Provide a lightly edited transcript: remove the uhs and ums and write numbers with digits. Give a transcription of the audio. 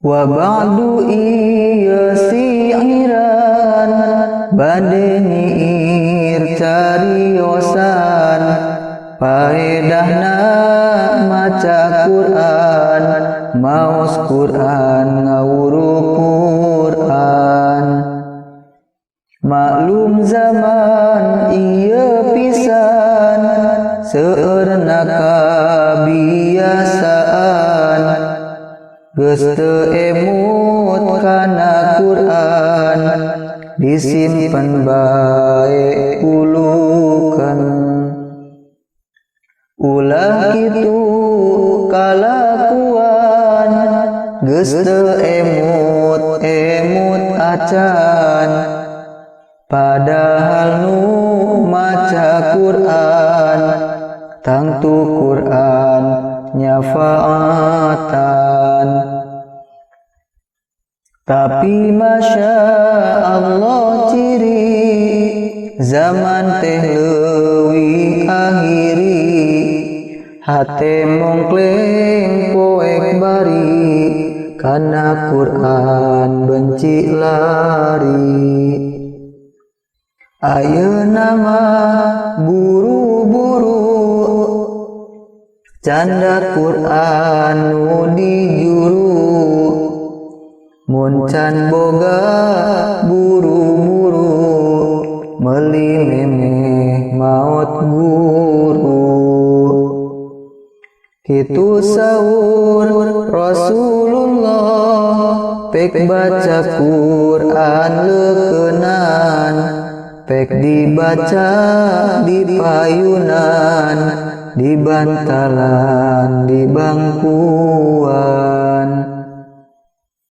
Wa ba'du iya si'iran bade nyiir cariosan paedahna maca Quran maos Quran ngawuru Quran. Maklum zaman ieu pisan seueurna kabiasaan geus teu emut kana Quran disimpen bae ulukeun. Ulah kitu kalakuan geus teu emut acan padahal nu maca Quran tangtu Quran nyafaatan. Tapi masya Allah ciri zaman teh leuwih akhiri hate mongkleng poek bari kana Quran benci lari. Ayeuna mah buru-buru canda Quran nu dijuru mun can boga buru-buru meuli memeh maot guru. Kitu saur Rasulullah pek baca Quran leukeunan pek dibaca di payunan di bantalan di bangkuan.